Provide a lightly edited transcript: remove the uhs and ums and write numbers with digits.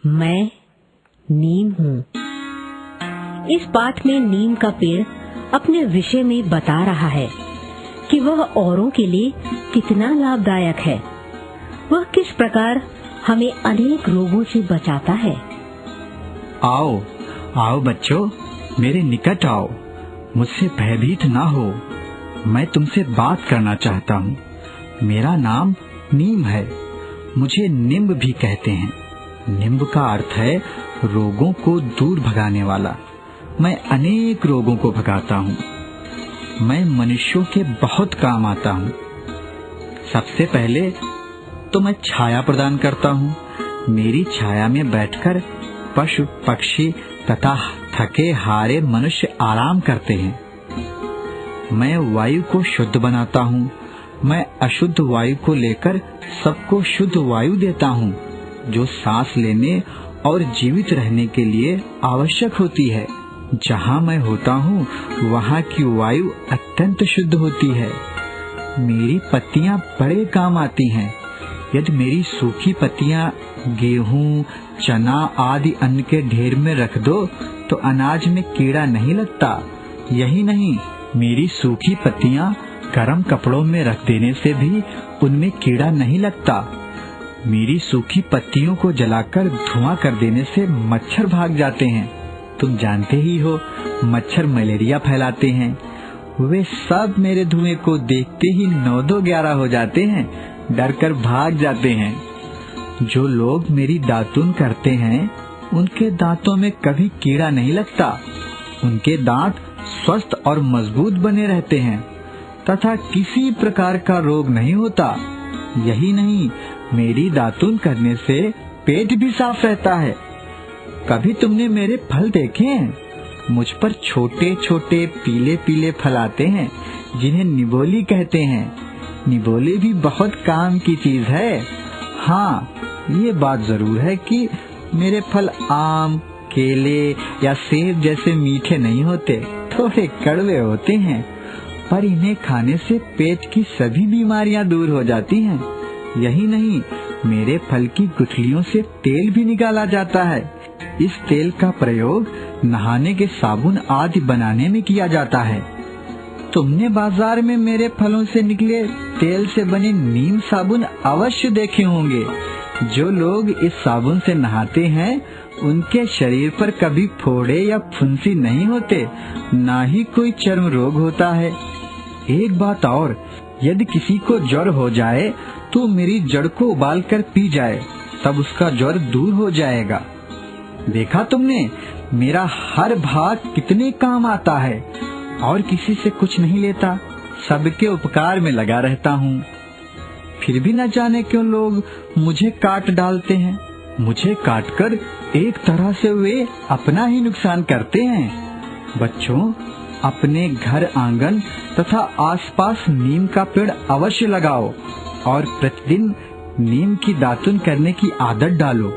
मैं नीम हूँ। इस पाठ में नीम का पेड़ अपने विषय में बता रहा है कि वह औरों के लिए कितना लाभदायक है। वह किस प्रकार हमें अनेक रोगों से बचाता है। आओ आओ बच्चों, मेरे निकट आओ, मुझसे भयभीत ना हो। मैं तुमसे बात करना चाहता हूँ। मेरा नाम नीम है, मुझे निम्ब भी कहते हैं। निम्ब का अर्थ है रोगों को दूर भगाने वाला। मैं अनेक रोगों को भगाता हूँ। मैं मनुष्यों के बहुत काम आता हूँ। सबसे पहले तो मैं छाया प्रदान करता हूँ। मेरी छाया में बैठकर पशु पक्षी तथा थके हारे मनुष्य आराम करते हैं। मैं वायु को शुद्ध बनाता हूँ। मैं अशुद्ध वायु को लेकर सबको शुद्ध वायु देता हूँ, जो सांस लेने और जीवित रहने के लिए आवश्यक होती है। जहाँ मैं होता हूँ वहाँ की वायु अत्यंत शुद्ध होती है। मेरी पत्तियाँ बड़े काम आती हैं। यदि मेरी सूखी पत्तियाँ गेहूँ, चना आदि अन्न के ढेर में रख दो तो अनाज में कीड़ा नहीं लगता। यही नहीं, मेरी सूखी पत्तियाँ गर्म कपड़ों में रख देने से भी उनमें कीड़ा नहीं लगता। मेरी सूखी पत्तियों को जलाकर धुआं कर देने से मच्छर भाग जाते हैं। तुम जानते ही हो, मच्छर मलेरिया फैलाते हैं। वे सब मेरे धुएं को देखते ही 9-2-11 हो जाते हैं, डर कर भाग जाते हैं। जो लोग मेरी दातून करते हैं उनके दांतों में कभी कीड़ा नहीं लगता। उनके दांत स्वस्थ और मजबूत बने रहते हैं तथा किसी प्रकार का रोग नहीं होता। यही नहीं, मेरी दातून करने से पेट भी साफ रहता है। कभी तुमने मेरे फल देखे हैं? मुझ पर छोटे छोटे पीले पीले फल आते हैं, जिन्हें निबोली कहते हैं। निबोली भी बहुत काम की चीज है। हाँ, ये बात जरूर है कि मेरे फल आम, केले या सेब जैसे मीठे नहीं होते, थोड़े कड़वे होते हैं, पर इन्हें खाने से पेट की सभी बीमारियां दूर हो जाती हैं। यही नहीं, मेरे फल की गुठलियों से तेल भी निकाला जाता है। इस तेल का प्रयोग नहाने के साबुन आदि बनाने में किया जाता है। तुमने बाजार में मेरे फलों से निकले तेल से बने नीम साबुन अवश्य देखे होंगे। जो लोग इस साबुन से नहाते हैं उनके शरीर पर कभी फोड़े या फुंसी नहीं होते, ना ही कोई चर्म रोग होता है। एक बात और, यदि किसी को ज्वर हो जाए तो मेरी जड़ को उबाल कर पी जाए, तब उसका ज्वर दूर हो जाएगा। देखा तुमने, मेरा हर भाग कितने काम आता है और किसी से कुछ नहीं लेता, सबके उपकार में लगा रहता हूँ। फिर भी न जाने क्यों लोग मुझे काट डालते हैं। मुझे काटकर एक तरह से वे अपना ही नुकसान करते हैं। बच्चों, अपने घर आंगन तथा आसपास नीम का पेड़ अवश्य लगाओ और प्रतिदिन नीम की दातुन करने की आदत डालो।